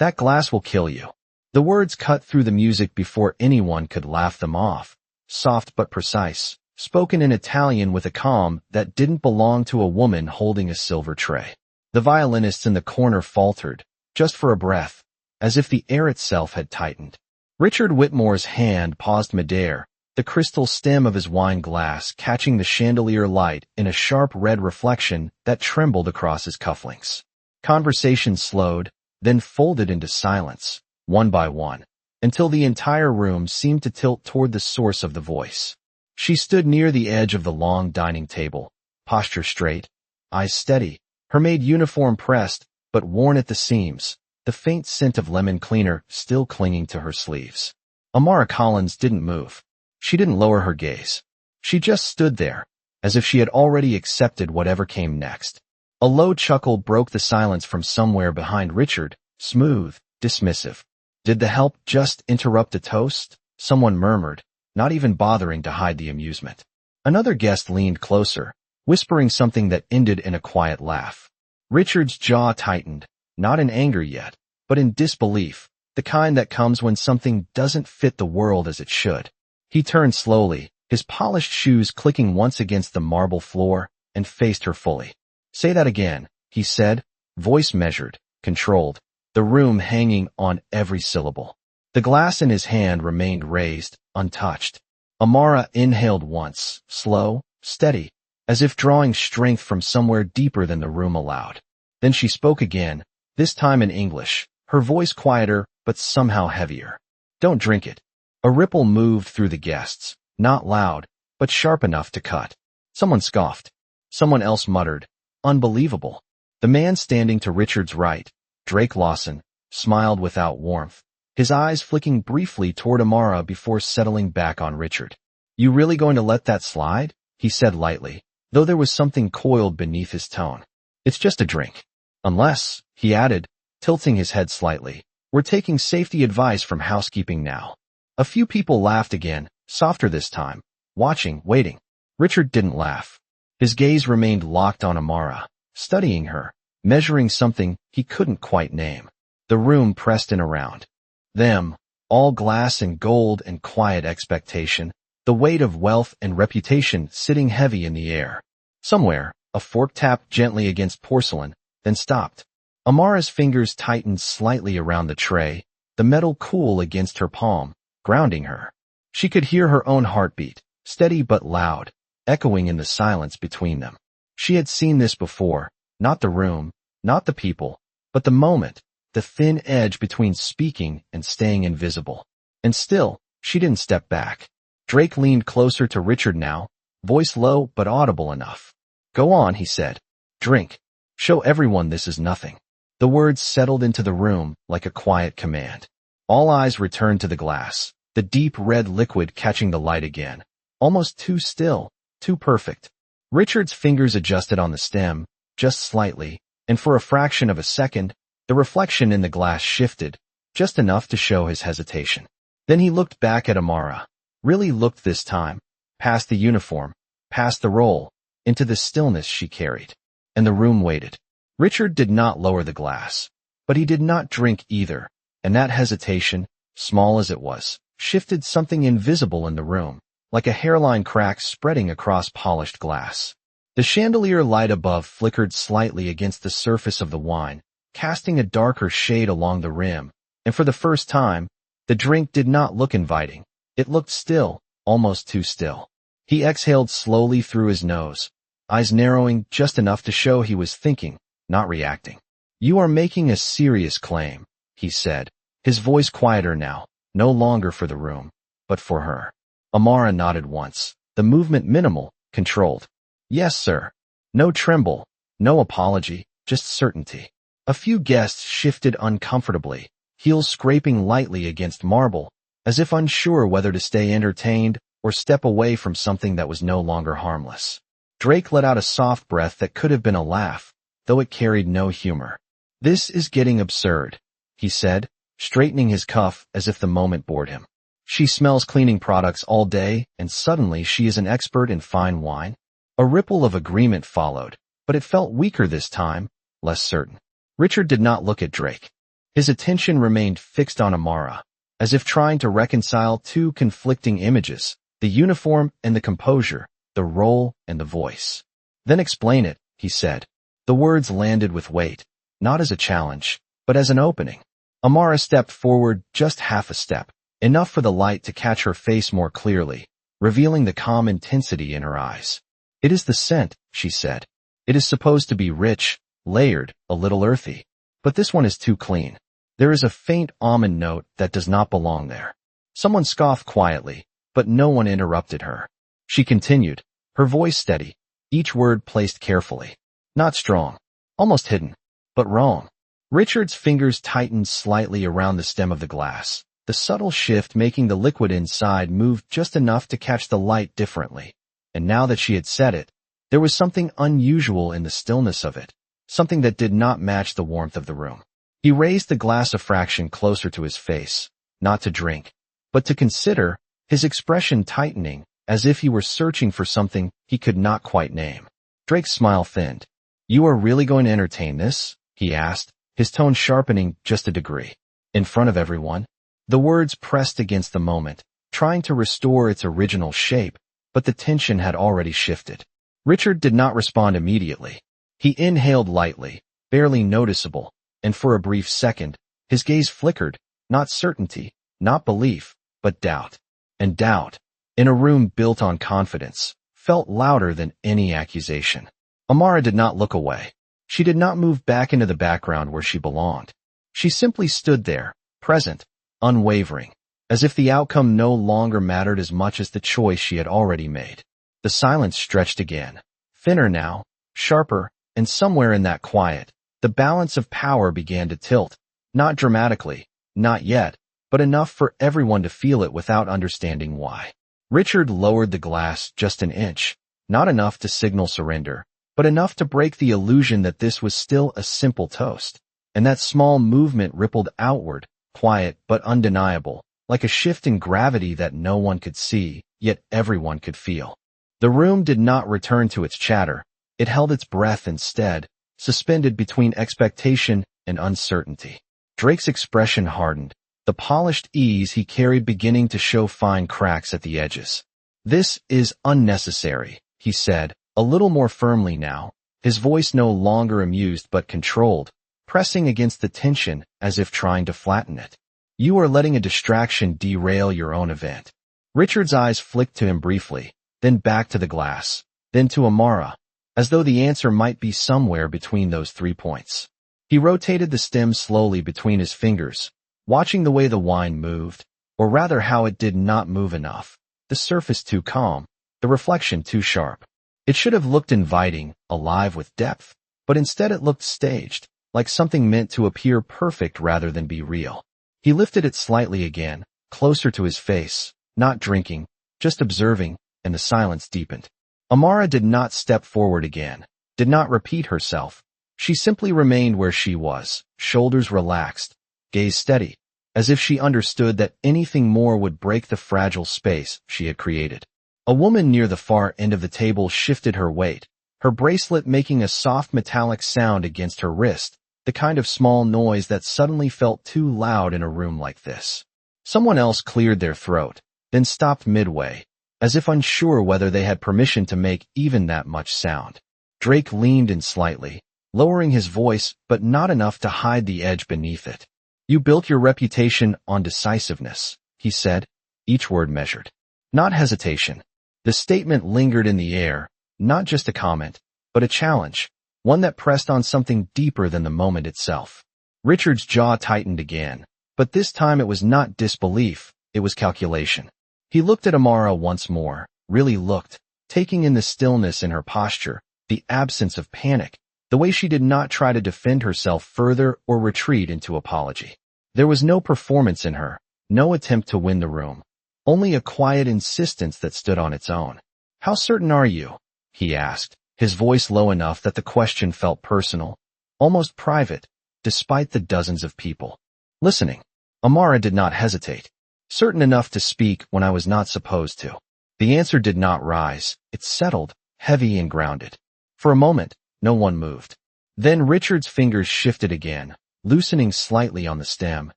That glass will kill you." The words cut through the music before anyone could laugh them off. Soft but precise, spoken in Italian with a calm that didn't belong to a woman holding a silver tray. The violinists in the corner faltered, just for a breath, as if the air itself had tightened. Richard Whitmore's hand paused midair, the crystal stem of his wine glass catching the chandelier light in a sharp red reflection that trembled across his cufflinks. Conversation slowed, then folded into silence, one by one, until the entire room seemed to tilt toward the source of the voice. She stood near the edge of the long dining table, posture straight, eyes steady, her maid uniform pressed, but worn at the seams, the faint scent of lemon cleaner still clinging to her sleeves. Amara Collins didn't move. She didn't lower her gaze. She just stood there, as if she had already accepted whatever came next. A low chuckle broke the silence from somewhere behind Richard, smooth, dismissive. "Did the help just interrupt a toast?" someone murmured, not even bothering to hide the amusement. Another guest leaned closer, whispering something that ended in a quiet laugh. Richard's jaw tightened, not in anger yet, but in disbelief, the kind that comes when something doesn't fit the world as it should. He turned slowly, his polished shoes clicking once against the marble floor, and faced her fully. "Say that again," he said, voice measured, controlled, the room hanging on every syllable. The glass in his hand remained raised, untouched. Amara inhaled once, slow, steady, as if drawing strength from somewhere deeper than the room allowed. Then she spoke again, this time in English, her voice quieter but somehow heavier. "Don't drink it." A ripple moved through the guests, not loud, but sharp enough to cut. Someone scoffed. Someone else muttered, "Unbelievable." The man standing to Richard's right, Drake Lawson, smiled without warmth, his eyes flicking briefly toward Amara before settling back on Richard. "You really going to let that slide?" he said lightly, though there was something coiled beneath his tone. "It's just a drink. Unless," he added, tilting his head slightly, "we're taking safety advice from housekeeping now." A few people laughed again, softer this time, watching, waiting. Richard didn't laugh. His gaze remained locked on Amara, studying her, measuring something he couldn't quite name. The room pressed in around them, all glass and gold and quiet expectation, the weight of wealth and reputation sitting heavy in the air. Somewhere, a fork tapped gently against porcelain, then stopped. Amara's fingers tightened slightly around the tray, the metal cool against her palm, grounding her. She could hear her own heartbeat, steady but loud, echoing in the silence between them. She had seen this before, not the room, not the people, but the moment, the thin edge between speaking and staying invisible. And still, she didn't step back. Drake leaned closer to Richard now, voice low but audible enough. "Go on," he said. "Drink. Show everyone this is nothing." The words settled into the room like a quiet command. All eyes returned to the glass, the deep red liquid catching the light again. Almost too still, too perfect. Richard's fingers adjusted on the stem, just slightly, and for a fraction of a second, the reflection in the glass shifted, just enough to show his hesitation. Then he looked back at Amara, really looked this time, past the uniform, past the role, into the stillness she carried. And the room waited. Richard did not lower the glass, but he did not drink either, and that hesitation, small as it was, shifted something invisible in the room, like a hairline crack spreading across polished glass. The chandelier light above flickered slightly against the surface of the wine, casting a darker shade along the rim, and for the first time, the drink did not look inviting. It looked still, almost too still. He exhaled slowly through his nose, eyes narrowing just enough to show he was thinking, not reacting. "You are making a serious claim," he said, his voice quieter now, no longer for the room, but for her. Amara nodded once, the movement minimal, controlled. "Yes, sir." No tremble, no apology, just certainty. A few guests shifted uncomfortably, heels scraping lightly against marble, as if unsure whether to stay entertained or step away from something that was no longer harmless. Drake let out a soft breath that could have been a laugh, though it carried no humor. "This is getting absurd," he said, straightening his cuff as if the moment bored him. "She smells cleaning products all day, and suddenly she is an expert in fine wine?" A ripple of agreement followed, but it felt weaker this time, less certain. Richard did not look at Drake. His attention remained fixed on Amara, as if trying to reconcile two conflicting images, the uniform and the composure, the role and the voice. Then explain it, he said. The words landed with weight, not as a challenge, but as an opening. Amara stepped forward just half a step, enough for the light to catch her face more clearly, revealing the calm intensity in her eyes. It is the scent, she said. It is supposed to be rich, layered, a little earthy. But this one is too clean. There is a faint almond note that does not belong there. Someone scoffed quietly, but no one interrupted her. She continued, her voice steady, each word placed carefully. Not strong, almost hidden, but wrong. Richard's fingers tightened slightly around the stem of the glass, the subtle shift making the liquid inside move just enough to catch the light differently. And now that she had said it, there was something unusual in the stillness of it, something that did not match the warmth of the room. He raised the glass a fraction closer to his face, not to drink, but to consider, his expression tightening, as if he were searching for something he could not quite name. Drake's smile thinned. You are really going to entertain this? He asked, his tone sharpening just a degree. In front of everyone? The words pressed against the moment, trying to restore its original shape, but the tension had already shifted. Richard did not respond immediately. He inhaled lightly, barely noticeable, and for a brief second, his gaze flickered, not certainty, not belief, but doubt. And doubt, in a room built on confidence, felt louder than any accusation. Amara did not look away. She did not move back into the background where she belonged. She simply stood there, present, unwavering, as if the outcome no longer mattered as much as the choice she had already made. The silence stretched again, thinner now, sharper, and somewhere in that quiet, the balance of power began to tilt, not dramatically, not yet, but enough for everyone to feel it without understanding why. Richard lowered the glass just an inch, not enough to signal surrender, but enough to break the illusion that this was still a simple toast. And that small movement rippled outward, quiet but undeniable, like a shift in gravity that no one could see, yet everyone could feel. The room did not return to its chatter. It held its breath instead, suspended between expectation and uncertainty. Drake's expression hardened, the polished ease he carried beginning to show fine cracks at the edges. This is unnecessary, he said, a little more firmly now, his voice no longer amused but controlled, pressing against the tension as if trying to flatten it. You are letting a distraction derail your own event. Richard's eyes flicked to him briefly, then back to the glass, then to Amara, as though the answer might be somewhere between those 3 points. He rotated the stem slowly between his fingers, watching the way the wine moved, or rather how it did not move enough, the surface too calm, the reflection too sharp. It should have looked inviting, alive with depth, but instead it looked staged, like something meant to appear perfect rather than be real. He lifted it slightly again, closer to his face, not drinking, just observing, and the silence deepened. Amara did not step forward again, did not repeat herself. She simply remained where she was, shoulders relaxed, gaze steady, as if she understood that anything more would break the fragile space she had created. A woman near the far end of the table shifted her weight, her bracelet making a soft metallic sound against her wrist, the kind of small noise that suddenly felt too loud in a room like this. Someone else cleared their throat, then stopped midway, as if unsure whether they had permission to make even that much sound. Drake leaned in slightly, lowering his voice but not enough to hide the edge beneath it. You built your reputation on decisiveness, he said, each word measured. Not hesitation. The statement lingered in the air, not just a comment, but a challenge, one that pressed on something deeper than the moment itself. Richard's jaw tightened again, but this time it was not disbelief, it was calculation. He looked at Amara once more, really looked, taking in the stillness in her posture, the absence of panic, the way she did not try to defend herself further or retreat into apology. There was no performance in her, no attempt to win the room, only a quiet insistence that stood on its own. How certain are you? He asked, his voice low enough that the question felt personal, almost private, despite the dozens of people listening. Amara did not hesitate. Certain enough to speak when I was not supposed to. The answer did not rise, it settled, heavy and grounded. For a moment, no one moved. Then Richard's fingers shifted again, loosening slightly on the stem,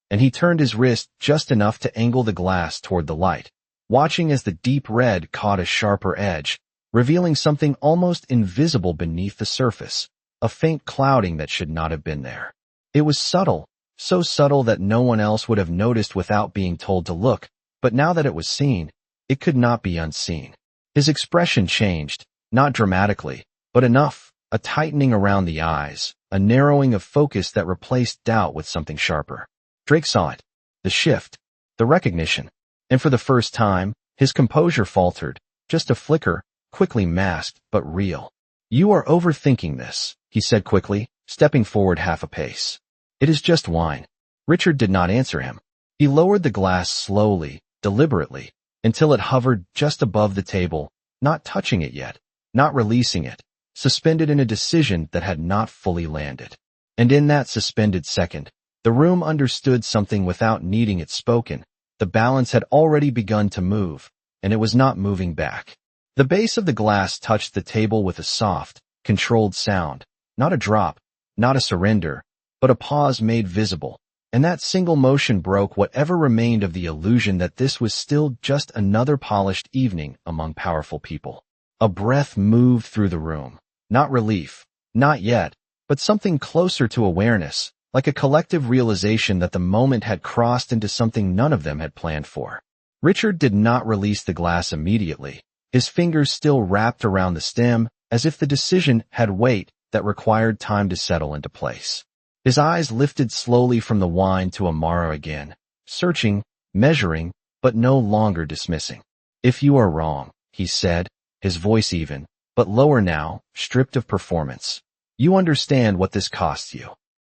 and he turned his wrist just enough to angle the glass toward the light, watching as the deep red caught a sharper edge, revealing something almost invisible beneath the surface, a faint clouding that should not have been there. It was subtle, so subtle that no one else would have noticed without being told to look, but now that it was seen, it could not be unseen. His expression changed, not dramatically, but enough, a tightening around the eyes, a narrowing of focus that replaced doubt with something sharper. Drake saw it, the shift, the recognition, and for the first time, his composure faltered, just a flicker, quickly masked, but real. "You are overthinking this," he said quickly, stepping forward half a pace. "It is just wine." Richard did not answer him. He lowered the glass slowly, deliberately, until it hovered just above the table, not touching it yet, not releasing it, suspended in a decision that had not fully landed. And in that suspended second, the room understood something without needing it spoken. The balance had already begun to move, and it was not moving back. The base of the glass touched the table with a soft, controlled sound, not a drop, not a surrender, but a pause made visible, and that single motion broke whatever remained of the illusion that this was still just another polished evening among powerful people. A breath moved through the room, not relief, not yet, but something closer to awareness, like a collective realization that the moment had crossed into something none of them had planned for. Richard did not release the glass immediately, his fingers still wrapped around the stem, as if the decision had weight that required time to settle into place. His eyes lifted slowly from the wine to Amara again, searching, measuring, but no longer dismissing. "If you are wrong," he said, his voice even, but lower now, stripped of performance. "You understand what this costs you."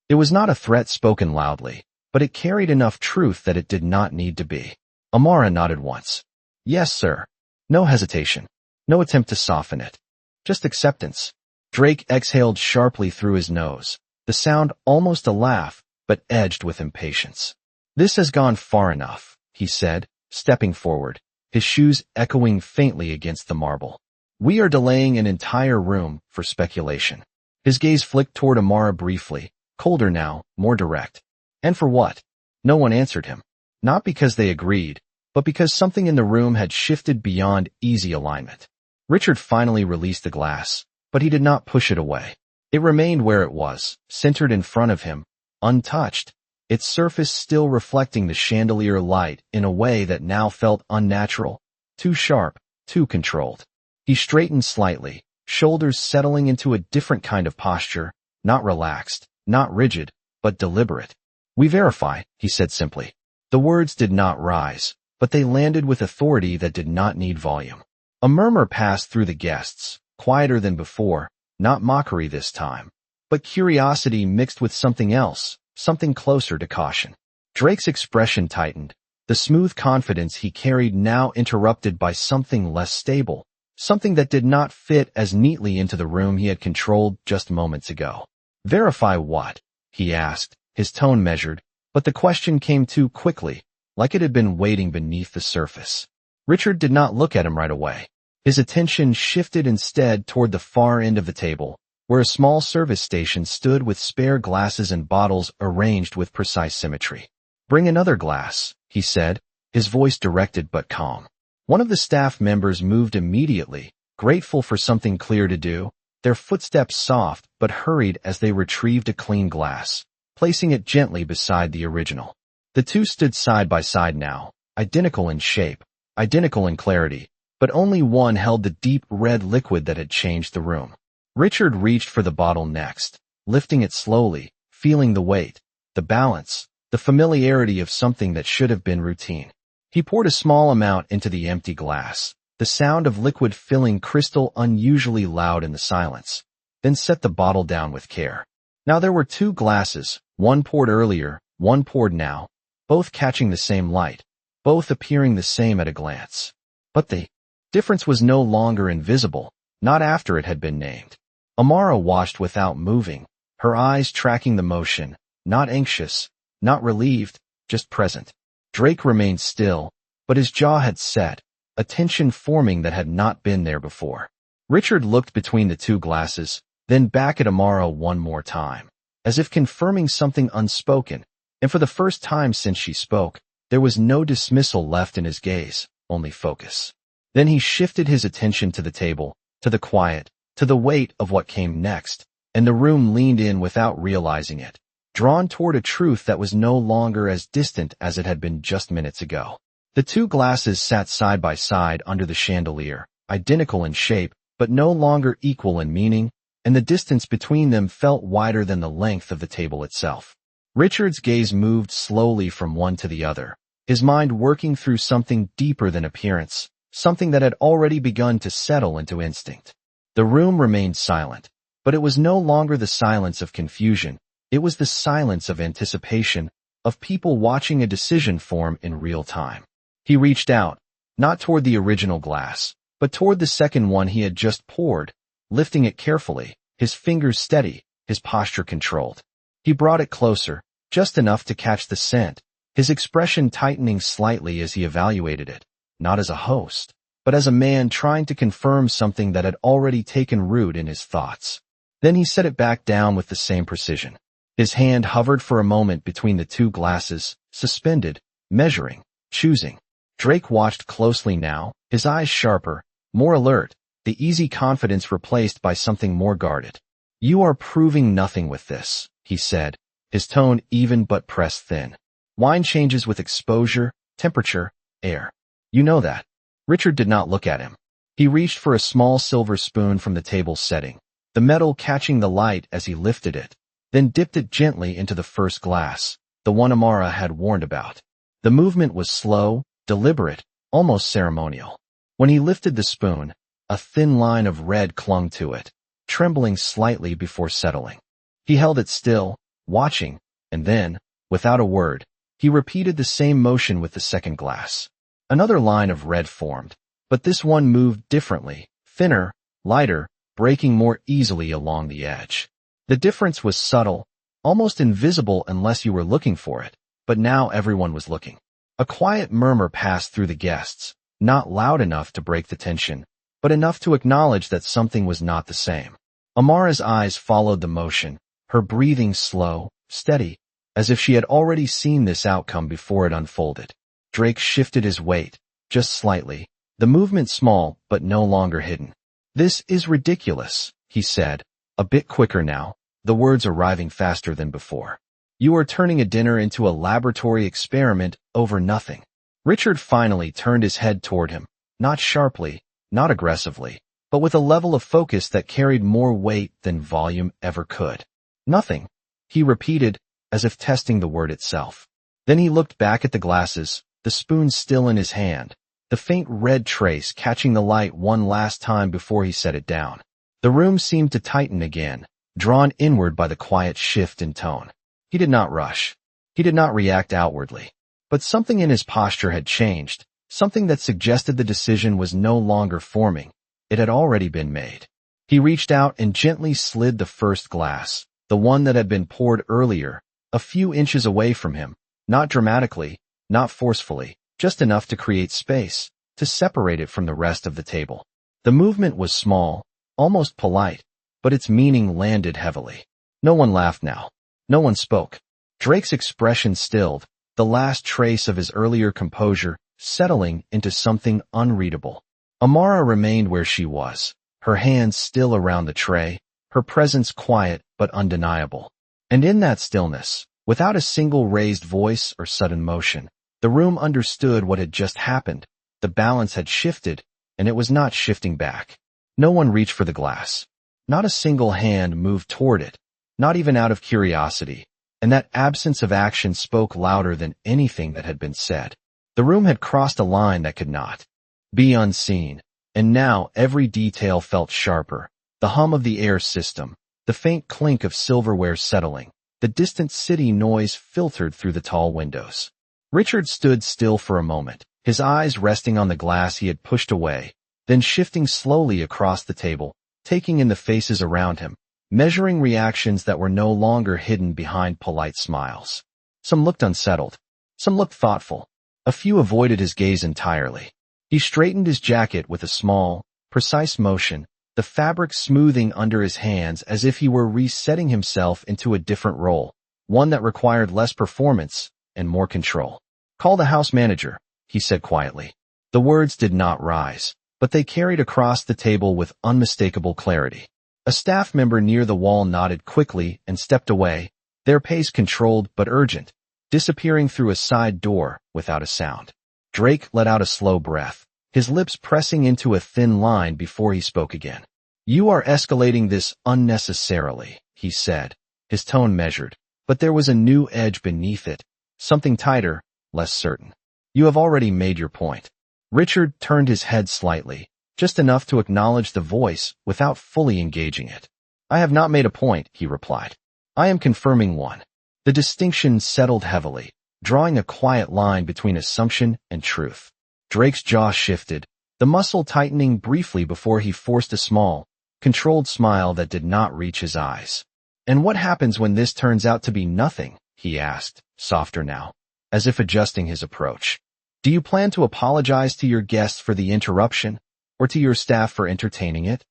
It was not a threat spoken loudly, but it carried enough truth that it did not need to be. Amara nodded once. "Yes, sir." No hesitation. No attempt to soften it. Just acceptance. Drake exhaled sharply through his nose, the sound almost a laugh, but edged with impatience. "This has gone far enough," he said, stepping forward, his shoes echoing faintly against the marble. "We are delaying an entire room for speculation." His gaze flicked toward Amara briefly, colder now, more direct. And for what? No one answered him. Not because they agreed, but because something in the room had shifted beyond easy alignment. Richard finally released the glass, but he did not push it away. It remained where it was, centered in front of him, untouched, its surface still reflecting the chandelier light in a way that now felt unnatural, too sharp, too controlled. He straightened slightly, shoulders settling into a different kind of posture, not relaxed, not rigid, but deliberate. "We verify," he said simply. The words did not rise, but they landed with authority that did not need volume. A murmur passed through the guests, quieter than before, not mockery this time, but curiosity mixed with something else, something closer to caution. Drake's expression tightened, the smooth confidence he carried now interrupted by something less stable, something that did not fit as neatly into the room he had controlled just moments ago. "Verify what?" he asked, his tone measured, but the question came too quickly, like it had been waiting beneath the surface. Richard did not look at him right away. His attention shifted instead toward the far end of the table, where a small service station stood with spare glasses and bottles arranged with precise symmetry. "Bring another glass," he said, his voice directed but calm. One of the staff members moved immediately, grateful for something clear to do, their footsteps soft but hurried as they retrieved a clean glass, placing it gently beside the original. The two stood side by side now, identical in shape, identical in clarity, but only one held the deep red liquid that had changed the room. Richard reached for the bottle next, lifting it slowly, feeling the weight, the balance, the familiarity of something that should have been routine. He poured a small amount into the empty glass, the sound of liquid filling crystal unusually loud in the silence, then set the bottle down with care. Now there were two glasses, one poured earlier, one poured now, both catching the same light, both appearing the same at a glance. But the difference was no longer invisible, not after it had been named. Amara watched without moving, her eyes tracking the motion, not anxious, not relieved, just present. Drake remained still, but his jaw had set, a tension forming that had not been there before. Richard looked between the two glasses, then back at Amara one more time. as if confirming something unspoken, and for the first time since she spoke, there was no dismissal left in his gaze, only focus. Then he shifted his attention to the table, to the quiet, to the weight of what came next, and the room leaned in without realizing it, drawn toward a truth that was no longer as distant as it had been just minutes ago. The two glasses sat side by side under the chandelier, identical in shape, but no longer equal in meaning, and the distance between them felt wider than the length of the table itself. Richard's gaze moved slowly from one to the other, his mind working through something deeper than appearance, something that had already begun to settle into instinct. The room remained silent, but it was no longer the silence of confusion. It was the silence of anticipation, of people watching a decision form in real time. He reached out, not toward the original glass, but toward the second one he had just poured, lifting it carefully, his fingers steady, his posture controlled. He brought it closer, just enough to catch the scent, his expression tightening slightly as he evaluated it, not as a host, but as a man trying to confirm something that had already taken root in his thoughts. Then he set it back down with the same precision. His hand hovered for a moment between the two glasses, suspended, measuring, choosing. Drake watched closely now, his eyes sharper, more alert, the easy confidence replaced by something more guarded. "You are proving nothing with this," he said, his tone even but pressed thin. "Wine changes with exposure, temperature, air. You know that." Richard did not look at him. He reached for a small silver spoon from the table setting, the metal catching the light as he lifted it, then dipped it gently into the first glass, the one Amara had warned about. The movement was slow, deliberate, almost ceremonial. When he lifted the spoon, a thin line of red clung to it, trembling slightly before settling. He held it still, watching, and then, without a word, he repeated the same motion with the second glass. Another line of red formed, but this one moved differently, thinner, lighter, breaking more easily along the edge. The difference was subtle, almost invisible unless you were looking for it, but now everyone was looking. A quiet murmur passed through the guests, not loud enough to break the tension, but enough to acknowledge that something was not the same. Amara's eyes followed the motion, her breathing slow, steady, as if she had already seen this outcome before it unfolded. Drake shifted his weight, just slightly, the movement small but no longer hidden. "This is ridiculous," he said, a bit quicker now, the words arriving faster than before. "You are turning a dinner into a laboratory experiment over nothing." Richard finally turned his head toward him, not sharply, not aggressively, but with a level of focus that carried more weight than volume ever could. "Nothing," he repeated, as if testing the word itself. Then he looked back at the glasses, the spoon still in his hand, the faint red trace catching the light one last time before he set it down. The room seemed to tighten again, drawn inward by the quiet shift in tone. He did not rush. He did not react outwardly. But something in his posture had changed, something that suggested the decision was no longer forming. It had already been made. He reached out and gently slid the first glass, the one that had been poured earlier, a few inches away from him, not dramatically, not forcefully, just enough to create space, to separate it from the rest of the table. The movement was small, almost polite, but its meaning landed heavily. No one laughed now. No one spoke. Drake's expression stilled, the last trace of his earlier composure settling into something unreadable. Amara remained where she was, her hands still around the tray, her presence quiet but undeniable. And in that stillness, without a single raised voice or sudden motion, the room understood what had just happened. The balance had shifted, and it was not shifting back. No one reached for the glass. Not a single hand moved toward it, not even out of curiosity, and that absence of action spoke louder than anything that had been said. The room had crossed a line that could not be unseen, and now every detail felt sharper. The hum of the air system, the faint clink of silverware settling, the distant city noise filtered through the tall windows. Richard stood still for a moment, his eyes resting on the glass he had pushed away, then shifting slowly across the table, taking in the faces around him, measuring reactions that were no longer hidden behind polite smiles. Some looked unsettled. Some looked thoughtful. A few avoided his gaze entirely. He straightened his jacket with a small, precise motion, the fabric smoothing under his hands as if he were resetting himself into a different role, one that required less performance and more control. "Call the house manager," he said quietly. The words did not rise, but they carried across the table with unmistakable clarity. A staff member near the wall nodded quickly and stepped away, their pace controlled but urgent, disappearing through a side door without a sound. Drake let out a slow breath, his lips pressing into a thin line before he spoke again. "You are escalating this unnecessarily," he said, his tone measured, but there was a new edge beneath it, something tighter, less certain. "You have already made your point." Richard turned his head slightly, just enough to acknowledge the voice without fully engaging it. "I have not made a point," he replied. "I am confirming one." The distinction settled heavily, drawing a quiet line between assumption and truth. Drake's jaw shifted, the muscle tightening briefly before he forced a small, controlled smile that did not reach his eyes. "And what happens when this turns out to be nothing?" he asked, softer now, as if adjusting his approach. "Do you plan to apologize to your guests for the interruption, or to your staff for entertaining it?"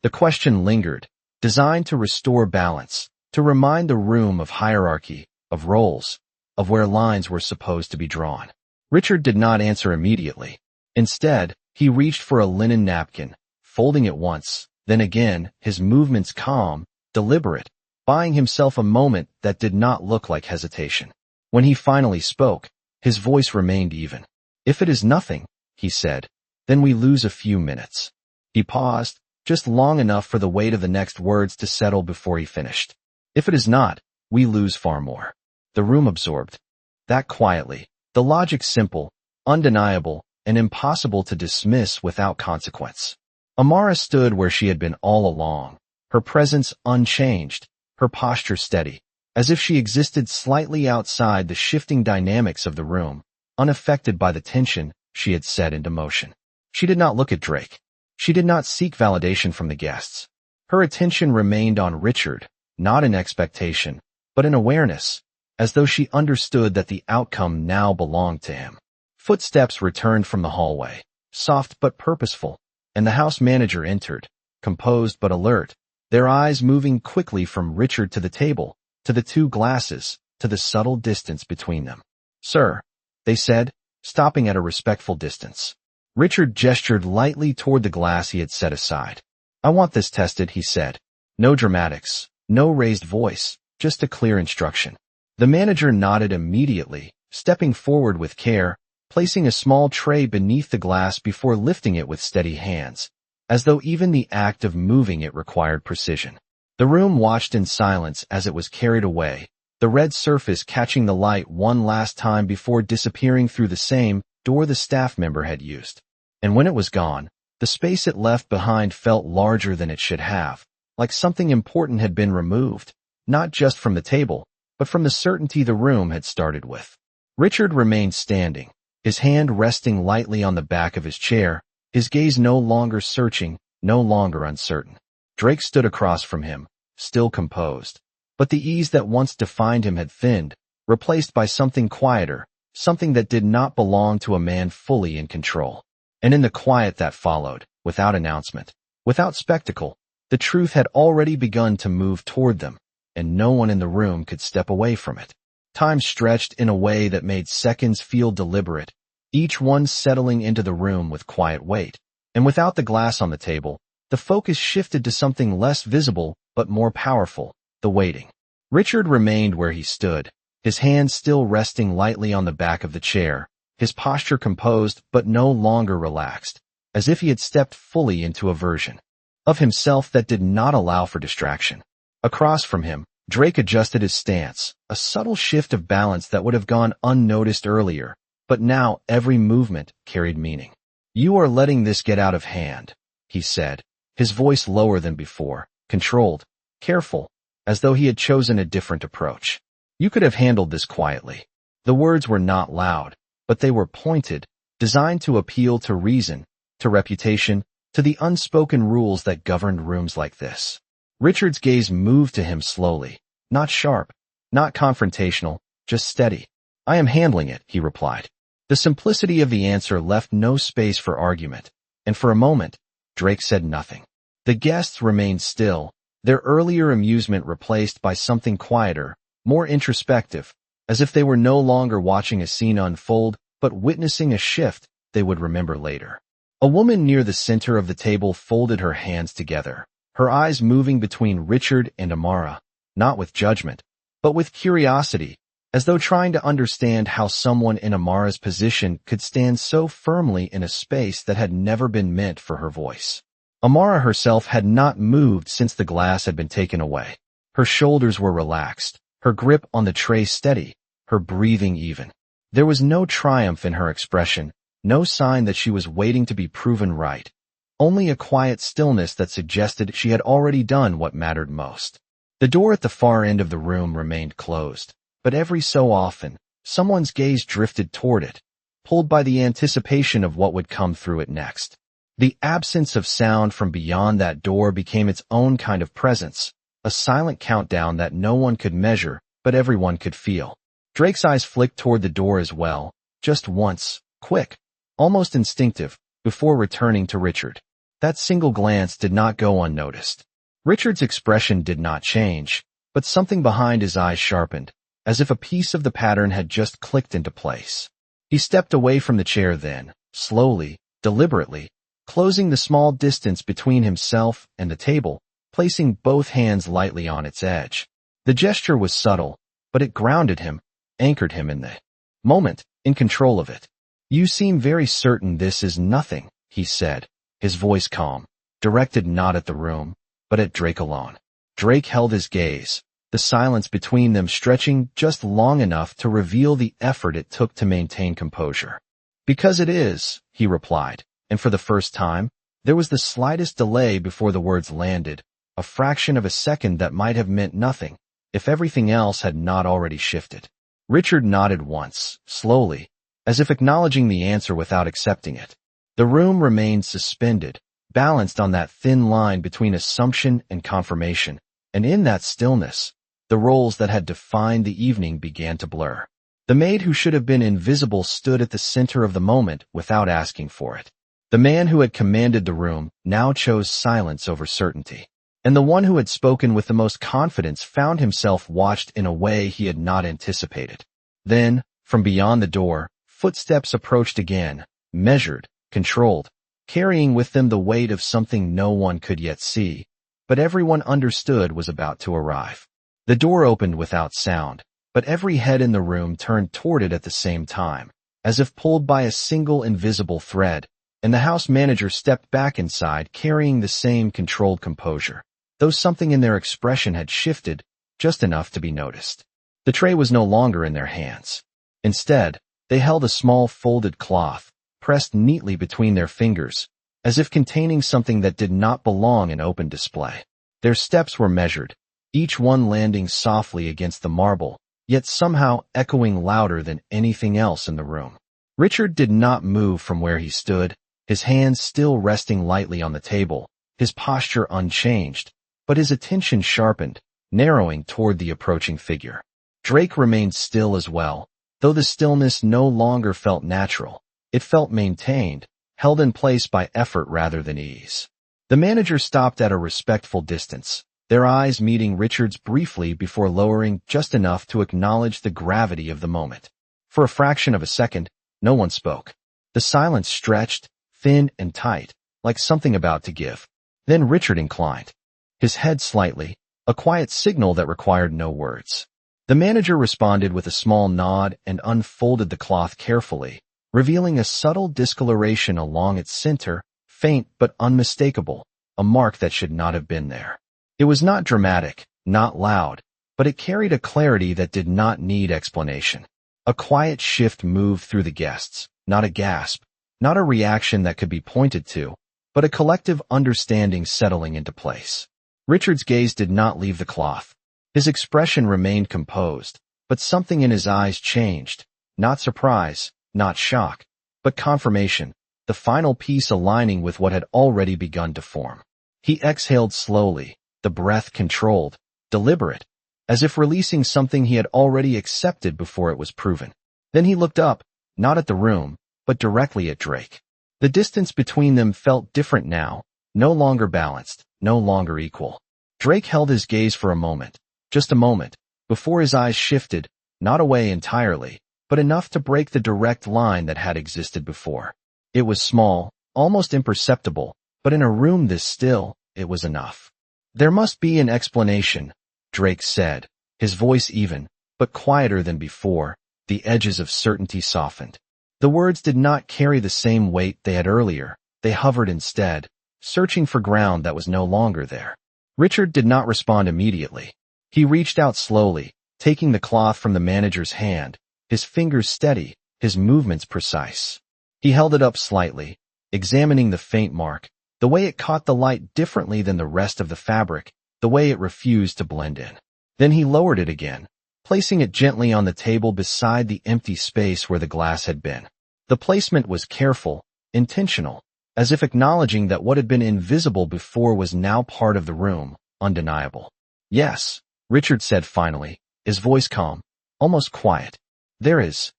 The question lingered, designed to restore balance, to remind the room of hierarchy, of roles, of where lines were supposed to be drawn. Richard did not answer immediately. Instead, he reached for a linen napkin, folding it once, then again, his movements calm, deliberate, buying himself a moment that did not look like hesitation. When he finally spoke, his voice remained even. "If it is nothing," he said, "then we lose a few minutes." He paused, just long enough for the weight of the next words to settle before he finished. "If it is not, we lose far more." The room absorbed that quietly, the logic simple, undeniable, and impossible to dismiss without consequence. Amara stood where she had been all along, her presence unchanged, her posture steady, as if she existed slightly outside the shifting dynamics of the room, unaffected by the tension she had set into motion. She did not look at Drake. She did not seek validation from the guests. Her attention remained on Richard, not in expectation, but in awareness, as though she understood that the outcome now belonged to him. Footsteps returned from the hallway, soft but purposeful, and the house manager entered, composed but alert, their eyes moving quickly from Richard to the table, to the two glasses, to the subtle distance between them. "Sir," they said, stopping at a respectful distance. Richard gestured lightly toward the glass he had set aside. "I want this tested," he said. No dramatics, no raised voice, just a clear instruction. The manager nodded immediately, stepping forward with care, placing a small tray beneath the glass before lifting it with steady hands, as though even the act of moving it required precision. The room watched in silence as it was carried away, the red surface catching the light one last time before disappearing through the same door the staff member had used. And when it was gone, the space it left behind felt larger than it should have, like something important had been removed, not just from the table, but from the certainty the room had started with. Richard remained standing, his hand resting lightly on the back of his chair, his gaze no longer searching, no longer uncertain. Drake stood across from him, still composed, but the ease that once defined him had thinned, replaced by something quieter, something that did not belong to a man fully in control. And in the quiet that followed, without announcement, without spectacle, the truth had already begun to move toward them, and no one in the room could step away from it. Time stretched in a way that made seconds feel deliberate, each one settling into the room with quiet weight. And without the glass on the table, the focus shifted to something less visible but more powerful, the waiting. Richard remained where he stood, his hands still resting lightly on the back of the chair, his posture composed but no longer relaxed, as if he had stepped fully into a version of himself that did not allow for distraction. Across from him, Drake adjusted his stance, a subtle shift of balance that would have gone unnoticed earlier, but now every movement carried meaning. "You are letting this get out of hand," he said, his voice lower than before, controlled, careful, as though he had chosen a different approach. "You could have handled this quietly." The words were not loud, but they were pointed, designed to appeal to reason, to reputation, to the unspoken rules that governed rooms like this. Richard's gaze moved to him slowly, not sharp, not confrontational, just steady. "I am handling it," he replied. The simplicity of the answer left no space for argument, and for a moment, Drake said nothing. The guests remained still, their earlier amusement replaced by something quieter, more introspective, as if they were no longer watching a scene unfold, but witnessing a shift they would remember later. A woman near the center of the table folded her hands together, her eyes moving between Richard and Amara, not with judgment, but with curiosity, as though trying to understand how someone in Amara's position could stand so firmly in a space that had never been meant for her voice. Amara herself had not moved since the glass had been taken away. Her shoulders were relaxed, her grip on the tray steady, her breathing even. There was no triumph in her expression, no sign that she was waiting to be proven right, only a quiet stillness that suggested she had already done what mattered most. The door at the far end of the room remained closed, but every so often, someone's gaze drifted toward it, pulled by the anticipation of what would come through it next. The absence of sound from beyond that door became its own kind of presence, a silent countdown that no one could measure, but everyone could feel. Drake's eyes flicked toward the door as well, just once, quick, almost instinctive, before returning to Richard. That single glance did not go unnoticed. Richard's expression did not change, but something behind his eyes sharpened, as if a piece of the pattern had just clicked into place. He stepped away from the chair then, slowly, deliberately, closing the small distance between himself and the table, placing both hands lightly on its edge. The gesture was subtle, but it grounded him, anchored him in the moment, in control of it. "You seem very certain this is nothing," he said, his voice calm, directed not at the room, but at Drake alone. Drake held his gaze, the silence between them stretching just long enough to reveal the effort it took to maintain composure. "Because it is," he replied, and for the first time, there was the slightest delay before the words landed, a fraction of a second that might have meant nothing, if everything else had not already shifted. Richard nodded once, slowly, as if acknowledging the answer without accepting it. The room remained suspended, balanced on that thin line between assumption and confirmation, and in that stillness, the roles that had defined the evening began to blur. The maid who should have been invisible stood at the center of the moment without asking for it. The man who had commanded the room now chose silence over certainty. And the one who had spoken with the most confidence found himself watched in a way he had not anticipated. Then, from beyond the door, footsteps approached again, measured, controlled, carrying with them the weight of something no one could yet see, but everyone understood was about to arrive. The door opened without sound, but every head in the room turned toward it at the same time, as if pulled by a single invisible thread, and the house manager stepped back inside carrying the same controlled composure, though something in their expression had shifted, just enough to be noticed. The tray was no longer in their hands. Instead, they held a small folded cloth, pressed neatly between their fingers, as if containing something that did not belong in open display. Their steps were measured, each one landing softly against the marble, yet somehow echoing louder than anything else in the room. Richard did not move from where he stood, his hands still resting lightly on the table, his posture unchanged, but his attention sharpened, narrowing toward the approaching figure. Drake remained still as well, though the stillness no longer felt natural. It felt maintained, held in place by effort rather than ease. The manager stopped at a respectful distance, their eyes meeting Richard's briefly before lowering just enough to acknowledge the gravity of the moment. For a fraction of a second, no one spoke. The silence stretched, thin and tight, like something about to give. Then Richard inclined his head slightly, a quiet signal that required no words. The manager responded with a small nod and unfolded the cloth carefully, revealing a subtle discoloration along its center, faint but unmistakable, a mark that should not have been there. It was not dramatic, not loud, but it carried a clarity that did not need explanation. A quiet shift moved through the guests, not a gasp, not a reaction that could be pointed to, but a collective understanding settling into place. Richard's gaze did not leave the cloth. His expression remained composed, but something in his eyes changed, not surprise, not shock, but confirmation, the final piece aligning with what had already begun to form. He exhaled slowly, the breath controlled, deliberate, as if releasing something he had already accepted before it was proven. Then he looked up, not at the room, but directly at Drake. The distance between them felt different now, no longer balanced, no longer equal. Drake held his gaze for a moment, just a moment, before his eyes shifted, not away entirely, but enough to break the direct line that had existed before. It was small, almost imperceptible, but in a room this still, it was enough. There must be an explanation, Drake said, his voice even, but quieter than before, the edges of certainty softened. The words did not carry the same weight they had earlier, they hovered instead, searching for ground that was no longer there. Richard did not respond immediately. He reached out slowly, taking the cloth from the manager's hand, his fingers steady, his movements precise. He held it up slightly, examining the faint mark, the way it caught the light differently than the rest of the fabric, the way it refused to blend in. Then he lowered it again, placing it gently on the table beside the empty space where the glass had been. The placement was careful, intentional, as if acknowledging that what had been invisible before was now part of the room, undeniable. Yes, Richard said finally, his voice calm, almost quiet. There is.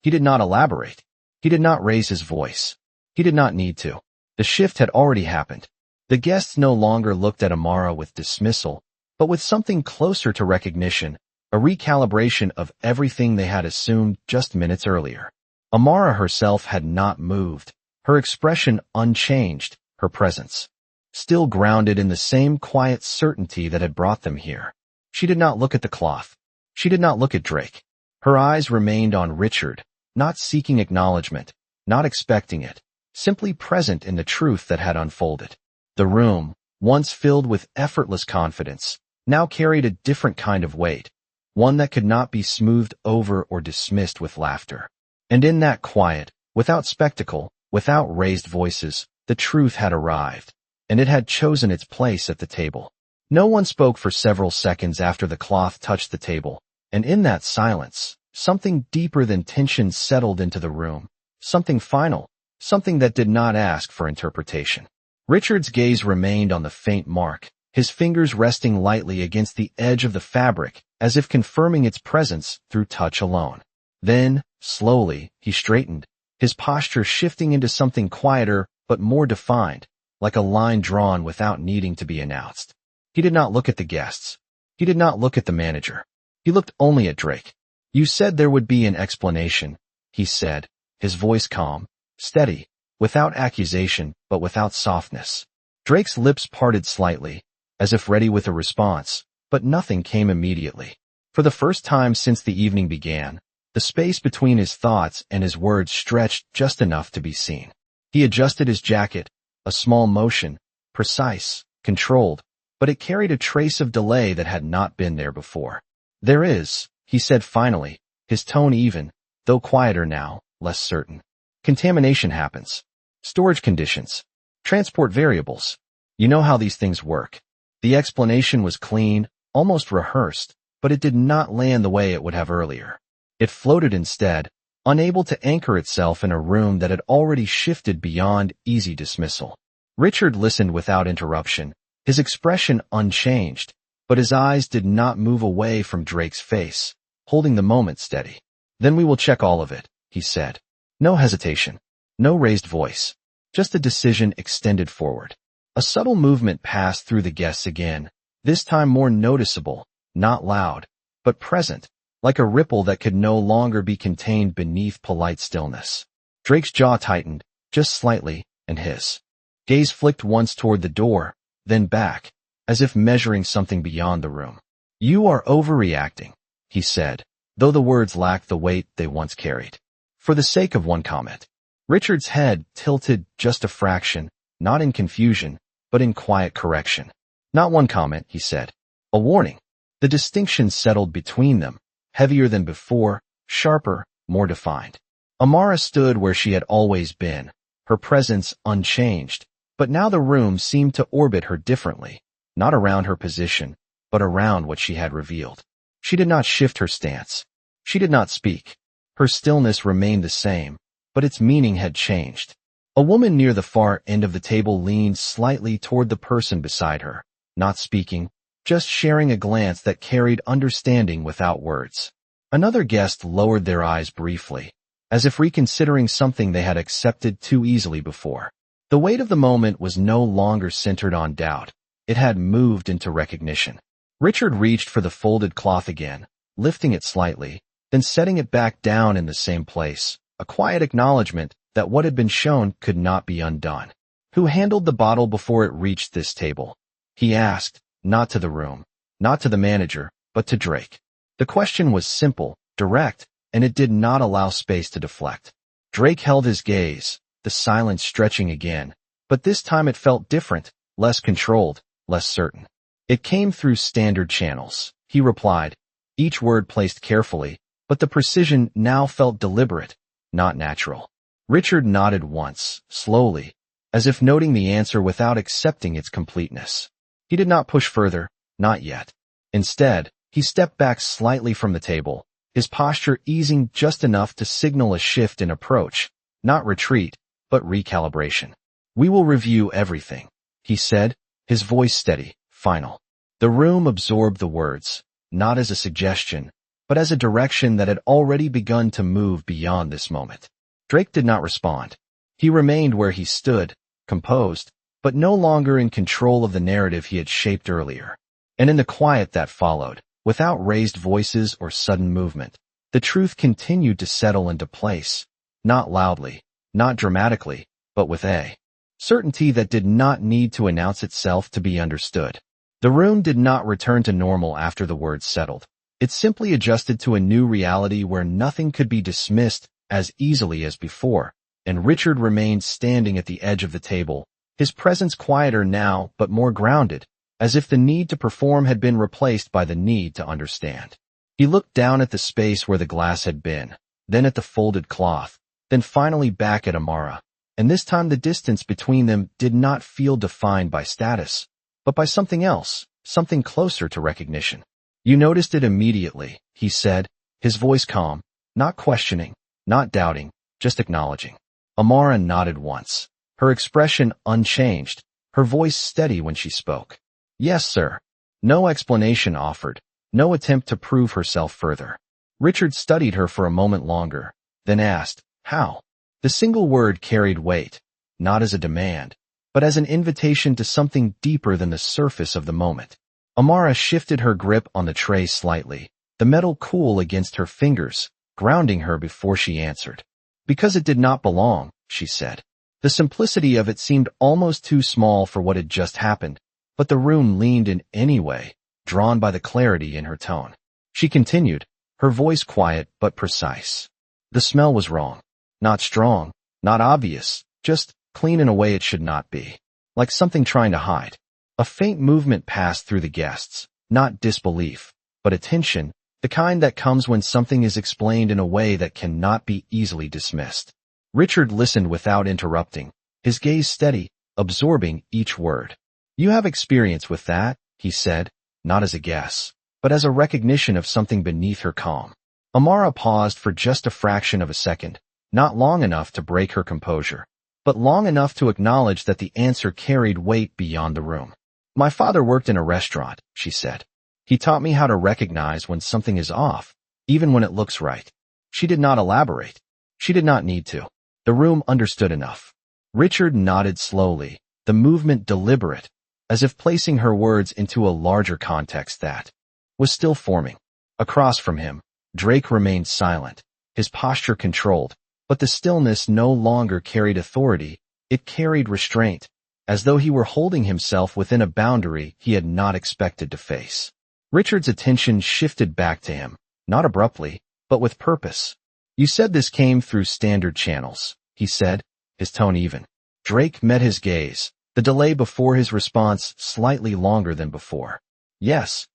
He did not elaborate. He did not raise his voice. He did not need to. The shift had already happened. The guests no longer looked at Amara with dismissal, but with something closer to recognition, a recalibration of everything they had assumed just minutes earlier. Amara herself had not moved, her expression unchanged, her presence still grounded in the same quiet certainty that had brought them here. She did not look at the cloth. She did not look at Drake. Her eyes remained on Richard, not seeking acknowledgement, not expecting it, simply present in the truth that had unfolded. The room, once filled with effortless confidence, now carried a different kind of weight, one that could not be smoothed over or dismissed with laughter. And in that quiet, without spectacle, without raised voices, the truth had arrived, and it had chosen its place at the table. No one spoke for several seconds after the cloth touched the table, and in that silence, something deeper than tension settled into the room, something final, something that did not ask for interpretation. Richard's gaze remained on the faint mark, his fingers resting lightly against the edge of the fabric, as if confirming its presence through touch alone. Then, slowly, he straightened, his posture shifting into something quieter but more defined, like a line drawn without needing to be announced. He did not look at the guests. He did not look at the manager. He looked only at Drake. "You said there would be an explanation," he said, his voice calm, steady, without accusation but without softness. Drake's lips parted slightly, as if ready with a response, but nothing came immediately. For the first time since the evening began, the space between his thoughts and his words stretched just enough to be seen. He adjusted his jacket, a small motion, precise, controlled, but it carried a trace of delay that had not been there before. "There is," he said finally, his tone even, though quieter now, less certain. "Contamination happens. Storage conditions. Transport variables. You know how these things work." The explanation was clean, almost rehearsed, but it did not land the way it would have earlier. It floated instead, unable to anchor itself in a room that had already shifted beyond easy dismissal. Richard listened without interruption, his expression unchanged, but his eyes did not move away from Drake's face, holding the moment steady. "Then we will check all of it," he said. No hesitation, no raised voice, just a decision extended forward. A subtle movement passed through the guests again, this time more noticeable, not loud, but present, like a ripple that could no longer be contained beneath polite stillness. Drake's jaw tightened, just slightly, and his gaze flicked once toward the door, then back, as if measuring something beyond the room. "You are overreacting," he said, though the words lacked the weight they once carried. For the sake of one comment. Richard's head tilted just a fraction, not in confusion, but in quiet correction. "Not one comment," he said. "A warning." The distinction settled between them, heavier than before, sharper, more defined. Amara stood where she had always been, her presence unchanged, but now the room seemed to orbit her differently, not around her position, but around what she had revealed. She did not shift her stance. She did not speak. Her stillness remained the same, but its meaning had changed. A woman near the far end of the table leaned slightly toward the person beside her, not speaking, just sharing a glance that carried understanding without words. Another guest lowered their eyes briefly, as if reconsidering something they had accepted too easily before. The weight of the moment was no longer centered on doubt. it had moved into recognition. Richard reached for the folded cloth again, lifting it slightly, then setting it back down in the same place, a quiet acknowledgement that what had been shown could not be undone. Who handled the bottle before it reached this table? He asked, not to the room, not to the manager, but to Drake. The question was simple, direct, and it did not allow space to deflect. Drake held his gaze, the silence stretching again, but this time it felt different, less controlled, less certain. It came through standard channels, he replied, each word placed carefully, but the precision now felt deliberate, not natural. Richard nodded once, slowly, as if noting the answer without accepting its completeness. He did not push further, not yet. Instead, he stepped back slightly from the table, his posture easing just enough to signal a shift in approach, not retreat, but recalibration. We will review everything, he said, his voice steady, final. The room absorbed the words, not as a suggestion, but as a direction that had already begun to move beyond this moment. Drake did not respond. He remained where he stood, composed, but no longer in control of the narrative he had shaped earlier. And in the quiet that followed, without raised voices or sudden movement, the truth continued to settle into place, not loudly, not dramatically, but with a certainty that did not need to announce itself to be understood. The room did not return to normal after the words settled. It simply adjusted to a new reality where nothing could be dismissed as easily as before, and Richard remained standing at the edge of the table, his presence quieter now but more grounded, as if the need to perform had been replaced by the need to understand. He looked down at the space where the glass had been, then at the folded cloth, then finally back at Amara, and this time the distance between them did not feel defined by status, but by something else, something closer to recognition. You noticed it immediately, he said, his voice calm, not questioning, not doubting, just acknowledging. Amara nodded once, her expression unchanged, her voice steady when she spoke. Yes, sir. No explanation offered, no attempt to prove herself further. Richard studied her for a moment longer, then asked, how? The single word carried weight, not as a demand, but as an invitation to something deeper than the surface of the moment. Amara shifted her grip on the tray slightly, the metal cool against her fingers, grounding her before she answered. Because it did not belong, she said. The simplicity of it seemed almost too small for what had just happened, but the room leaned in anyway, drawn by the clarity in her tone. She continued, her voice quiet but precise. The smell was wrong. Not strong, not obvious, just clean in a way it should not be. Like something trying to hide. A faint movement passed through the guests, not disbelief, but attention, the kind that comes when something is explained in a way that cannot be easily dismissed. Richard listened without interrupting, his gaze steady, absorbing each word. You have experience with that, he said, not as a guess, but as a recognition of something beneath her calm. Amara paused for just a fraction of a second, not long enough to break her composure, but long enough to acknowledge that the answer carried weight beyond the room. My father worked in a restaurant, she said. He taught me how to recognize when something is off, even when it looks right. She did not elaborate. She did not need to. The room understood enough. Richard nodded slowly, the movement deliberate, as if placing her words into a larger context that was still forming. Across from him, Drake remained silent, his posture controlled, but the stillness no longer carried authority, it carried restraint, as though he were holding himself within a boundary he had not expected to face. Richard's attention shifted back to him, not abruptly, but with purpose. You said this came through standard channels, he said, his tone even. Drake met his gaze, the delay before his response slightly longer than before. Yes.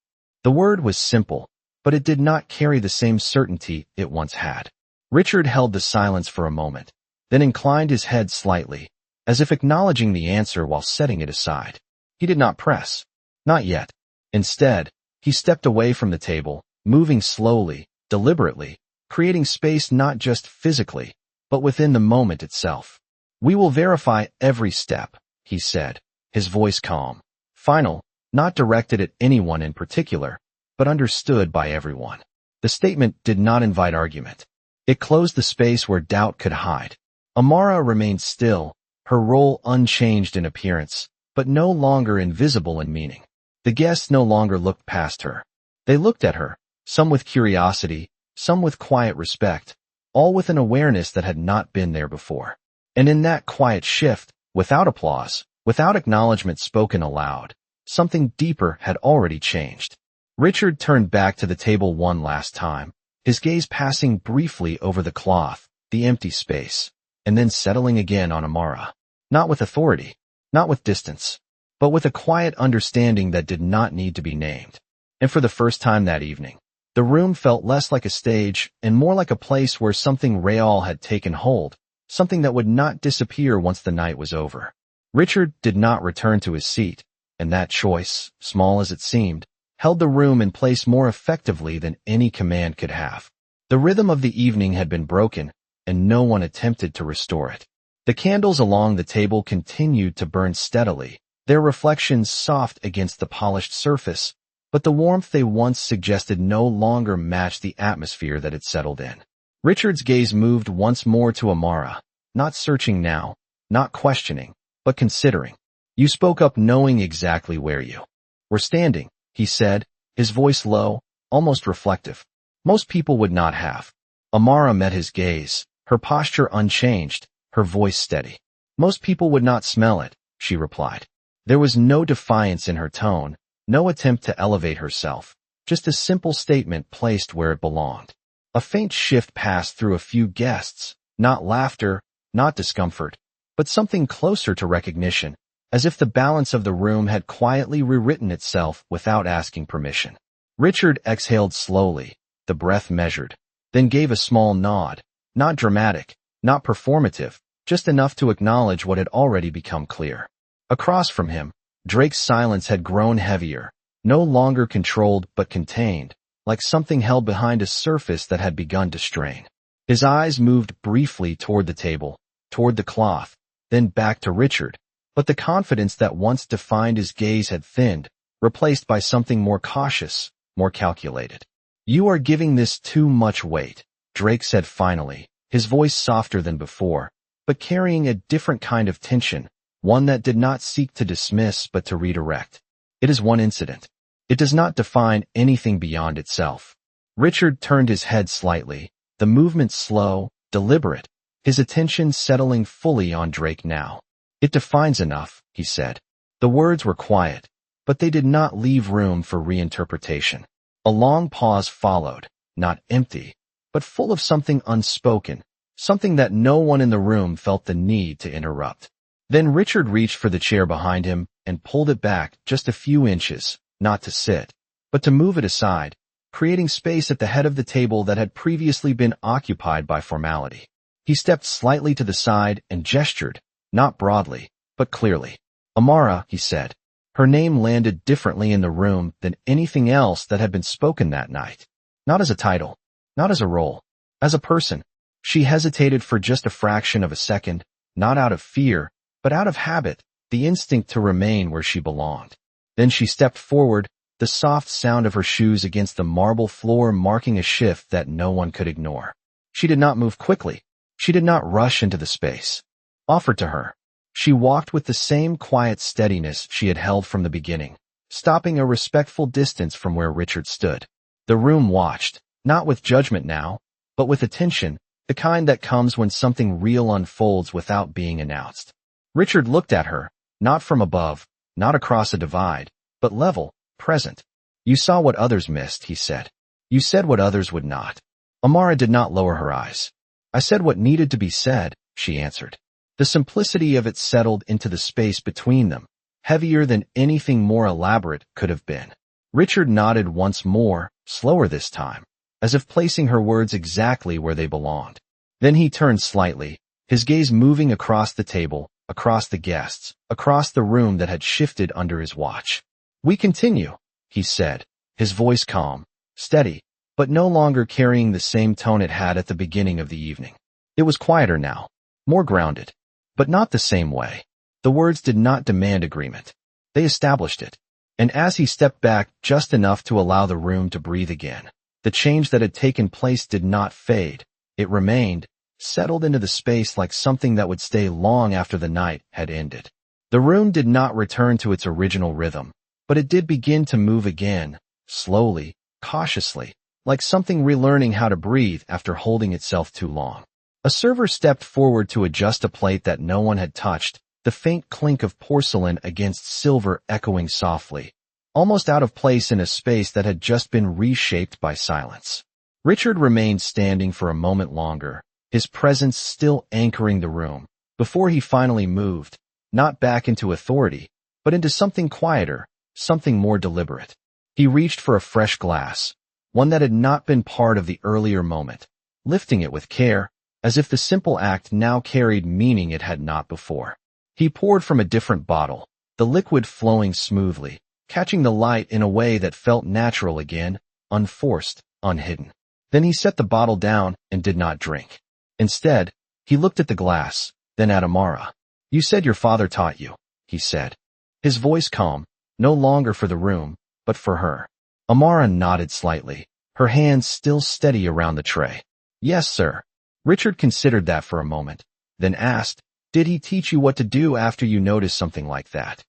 The word was simple, but it did not carry the same certainty it once had. Richard held the silence for a moment, then inclined his head slightly, as if acknowledging the answer while setting it aside. He did not press. Not yet. Instead, he stepped away from the table, moving slowly, deliberately, creating space not just physically, but within the moment itself. We will verify every step, he said, his voice calm, final, not directed at anyone in particular, but understood by everyone. The statement did not invite argument. It closed the space where doubt could hide. Amara remained still, her role unchanged in appearance, but no longer invisible in meaning. The guests no longer looked past her. They looked at her, some with curiosity, some with quiet respect, all with an awareness that had not been there before. And in that quiet shift, without applause, without acknowledgement spoken aloud, something deeper had already changed. Richard turned back to the table one last time, his gaze passing briefly over the cloth, the empty space, and then settling again on Amara. Not with authority, not with distance, but with a quiet understanding that did not need to be named. And for the first time that evening, the room felt less like a stage and more like a place where something real had taken hold, something that would not disappear once the night was over. Richard did not return to his seat, and that choice, small as it seemed, held the room in place more effectively than any command could have. The rhythm of the evening had been broken, and no one attempted to restore it. The candles along the table continued to burn steadily, their reflections soft against the polished surface, but the warmth they once suggested no longer matched the atmosphere that had settled in. Richard's gaze moved once more to Amara, not searching now, not questioning, but considering. You spoke up knowing exactly where you were standing, he said, his voice low, almost reflective. Most people would not have. Amara met his gaze, her posture unchanged, her voice steady. Most people would not smell it, she replied. There was no defiance in her tone, no attempt to elevate herself, just a simple statement placed where it belonged. A faint shift passed through a few guests, not laughter, not discomfort, but something closer to recognition, as if the balance of the room had quietly rewritten itself without asking permission. Richard exhaled slowly, the breath measured, then gave a small nod, not dramatic, not performative, just enough to acknowledge what had already become clear. Across from him, Drake's silence had grown heavier, no longer controlled but contained, like something held behind a surface that had begun to strain. His eyes moved briefly toward the table, toward the cloth, then back to Richard, but the confidence that once defined his gaze had thinned, replaced by something more cautious, more calculated. You are giving this too much weight, Drake said finally, his voice softer than before, but carrying a different kind of tension, one that did not seek to dismiss but to redirect. It is one incident. It does not define anything beyond itself. Richard turned his head slightly, the movement slow, deliberate, his attention settling fully on Drake now. It defines enough, he said. The words were quiet, but they did not leave room for reinterpretation. A long pause followed, not empty, but full of something unspoken, something that no one in the room felt the need to interrupt. Then Richard reached for the chair behind him and pulled it back just a few inches, not to sit, but to move it aside, creating space at the head of the table that had previously been occupied by formality. He stepped slightly to the side and gestured, not broadly, but clearly. Amara, he said. Her name landed differently in the room than anything else that had been spoken that night. Not as a title, not as a role, as a person. She hesitated for just a fraction of a second, not out of fear, but out of habit, the instinct to remain where she belonged. Then she stepped forward, the soft sound of her shoes against the marble floor marking a shift that no one could ignore. She did not move quickly. She did not rush into the space offered to her. She walked with the same quiet steadiness she had held from the beginning, stopping a respectful distance from where Richard stood. The room watched, not with judgment now, but with attention, the kind that comes when something real unfolds without being announced. Richard looked at her, not from above, not across a divide, but level, present. You saw what others missed, he said. You said what others would not. Amara did not lower her eyes. I said what needed to be said, she answered. The simplicity of it settled into the space between them, heavier than anything more elaborate could have been. Richard nodded once more, slower this time, as if placing her words exactly where they belonged. Then he turned slightly, his gaze moving across the table, across the guests, across the room that had shifted under his watch. We continue, he said, his voice calm, steady, but no longer carrying the same tone it had at the beginning of the evening. It was quieter now, more grounded. But not the same way. The words did not demand agreement. They established it. And as he stepped back just enough to allow the room to breathe again, the change that had taken place did not fade. It remained, settled into the space like something that would stay long after the night had ended. The room did not return to its original rhythm, but it did begin to move again, slowly, cautiously, like something relearning how to breathe after holding itself too long. A server stepped forward to adjust a plate that no one had touched, the faint clink of porcelain against silver echoing softly, almost out of place in a space that had just been reshaped by silence. Richard remained standing for a moment longer, his presence still anchoring the room, before he finally moved, not back into authority, but into something quieter, something more deliberate. He reached for a fresh glass, one that had not been part of the earlier moment, lifting it with care, as if the simple act now carried meaning it had not before. He poured from a different bottle, the liquid flowing smoothly, catching the light in a way that felt natural again, unforced, unhidden. Then he set the bottle down and did not drink. Instead, he looked at the glass, then at Amara. "You said your father taught you," he said. His voice calm, no longer for the room, but for her. Amara nodded slightly, her hands still steady around the tray. "Yes, sir." Richard considered that for a moment, then asked, "Did he teach you what to do after you noticed something like that?"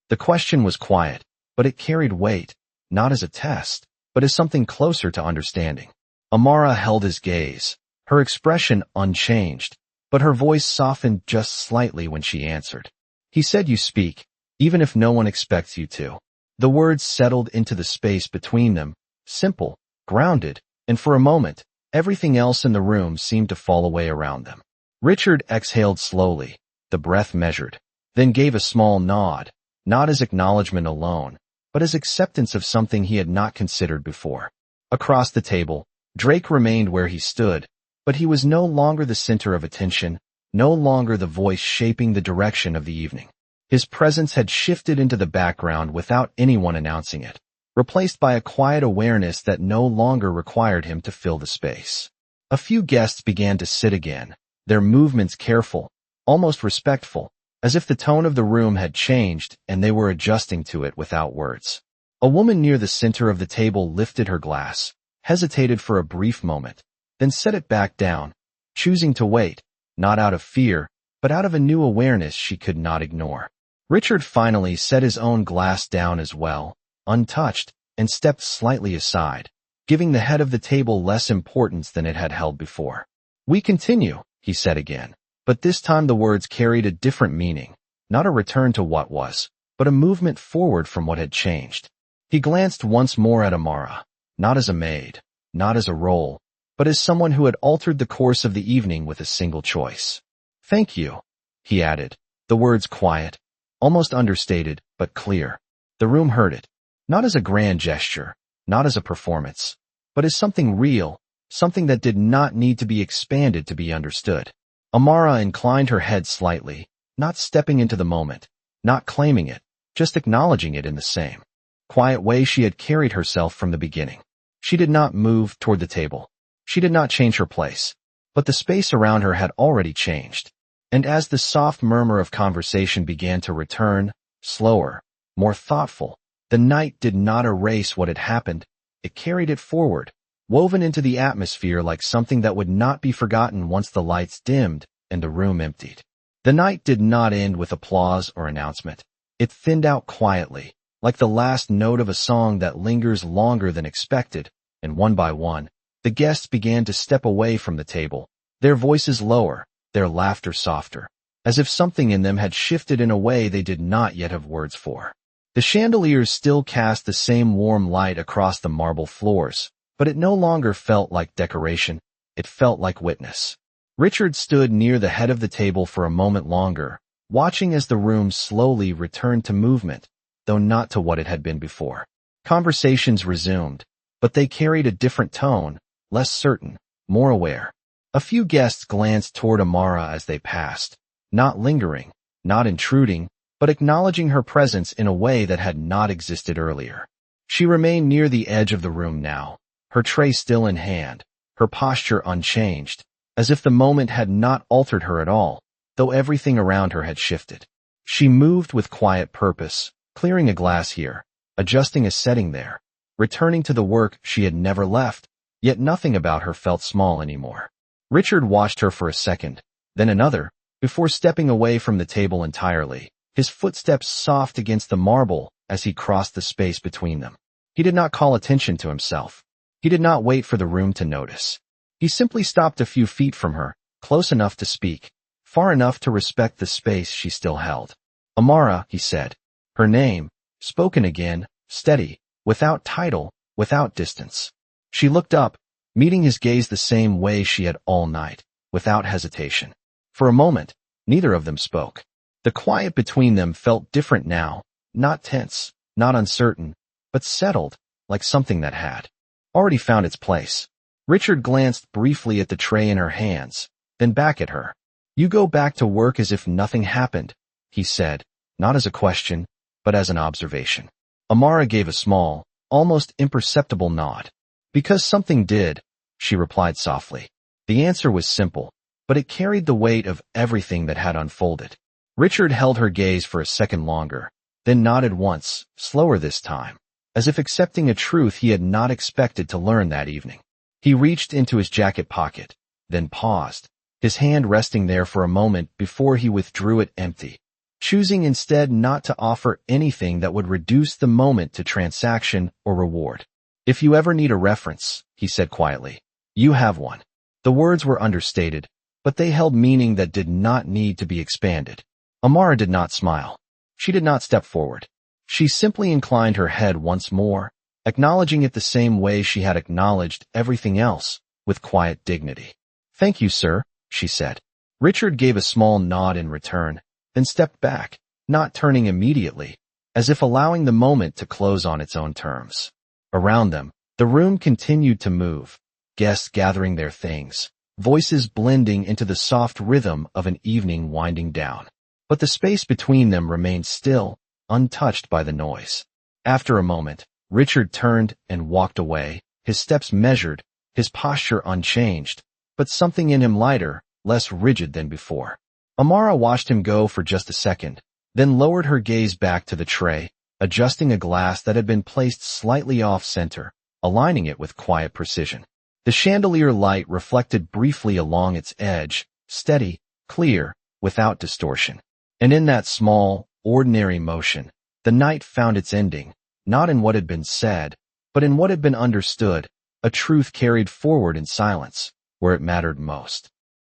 The question was quiet, but it carried weight, not as a test, but as something closer to understanding. Amara held his gaze, her expression unchanged, but her voice softened just slightly when she answered. "He said you speak, even if no one expects you to." The words settled into the space between them, simple, grounded, and for a moment, everything else in the room seemed to fall away around them. Richard exhaled slowly, the breath measured, then gave a small nod, not as acknowledgement alone, but as acceptance of something he had not considered before. Across the table, Drake remained where he stood, but he was no longer the center of attention, no longer the voice shaping the direction of the evening. His presence had shifted into the background without anyone announcing it, replaced by a quiet awareness that no longer required him to fill the space. A few guests began to sit again, their movements careful, almost respectful, as if the tone of the room had changed and they were adjusting to it without words. A woman near the center of the table lifted her glass, hesitated for a brief moment, then set it back down, choosing to wait, not out of fear, but out of a new awareness she could not ignore. Richard finally set his own glass down as well, untouched, and stepped slightly aside, giving the head of the table less importance than it had held before. "We continue," he said again, but this time the words carried a different meaning, not a return to what was, but a movement forward from what had changed. He glanced once more at Amara, not as a maid, not as a role, but as someone who had altered the course of the evening with a single choice. "Thank you," he added, the words quiet, almost understated, but clear. The room heard it, not as a grand gesture, not as a performance, but as something real, something that did not need to be expanded to be understood. Amara inclined her head slightly, not stepping into the moment, not claiming it, just acknowledging it in the same quiet way she had carried herself from the beginning. She did not move toward the table. She did not change her place, but the space around her had already changed. And as the soft murmur of conversation began to return, slower, more thoughtful, the night did not erase what had happened, it carried it forward, woven into the atmosphere like something that would not be forgotten once the lights dimmed and the room emptied. The night did not end with applause or announcement. It thinned out quietly, like the last note of a song that lingers longer than expected, and one by one, the guests began to step away from the table, their voices lower, their laughter softer, as if something in them had shifted in a way they did not yet have words for. The chandeliers still cast the same warm light across the marble floors, but it no longer felt like decoration, it felt like witness. Richard stood near the head of the table for a moment longer, watching as the room slowly returned to movement, though not to what it had been before. Conversations resumed, but they carried a different tone, less certain, more aware. A few guests glanced toward Amara as they passed, not lingering, not intruding, but acknowledging her presence in a way that had not existed earlier. She remained near the edge of the room now, her tray still in hand, her posture unchanged, as if the moment had not altered her at all, though everything around her had shifted. She moved with quiet purpose, clearing a glass here, adjusting a setting there, returning to the work she had never left, yet nothing about her felt small anymore. Richard watched her for a second, then another, before stepping away from the table entirely, his footsteps soft against the marble as he crossed the space between them. He did not call attention to himself. He did not wait for the room to notice. He simply stopped a few feet from her, close enough to speak, far enough to respect the space she still held. "Amara," he said. Her name, spoken again, steady, without title, without distance. She looked up, meeting his gaze the same way she had all night, without hesitation. For a moment, neither of them spoke. The quiet between them felt different now, not tense, not uncertain, but settled, like something that had already found its place. Richard glanced briefly at the tray in her hands, then back at her. "You go back to work as if nothing happened," he said, not as a question, but as an observation. Amara gave a small, almost imperceptible nod. "Because something did," she replied softly. The answer was simple, but it carried the weight of everything that had unfolded. Richard held her gaze for a second longer, then nodded once, slower this time, as if accepting a truth he had not expected to learn that evening. He reached into his jacket pocket, then paused, his hand resting there for a moment before he withdrew it empty, choosing instead not to offer anything that would reduce the moment to transaction or reward. "If you ever need a reference," he said quietly, "you have one." The words were understated, but they held meaning that did not need to be expanded. Amara did not smile. She did not step forward. She simply inclined her head once more, acknowledging it the same way she had acknowledged everything else, with quiet dignity. "Thank you, sir," she said. Richard gave a small nod in return, then stepped back, not turning immediately, as if allowing the moment to close on its own terms. Around them, the room continued to move, guests gathering their things, voices blending into the soft rhythm of an evening winding down. But the space between them remained still, untouched by the noise. After a moment, Richard turned and walked away, his steps measured, his posture unchanged, but something in him lighter, less rigid than before. Amara watched him go for just a second, then lowered her gaze back to the tray, adjusting a glass that had been placed slightly off-center, aligning it with quiet precision. The chandelier light reflected briefly along its edge, steady, clear, without distortion. And in that small, ordinary motion, the night found its ending, not in what had been said, but in what had been understood, a truth carried forward in silence, where it mattered most.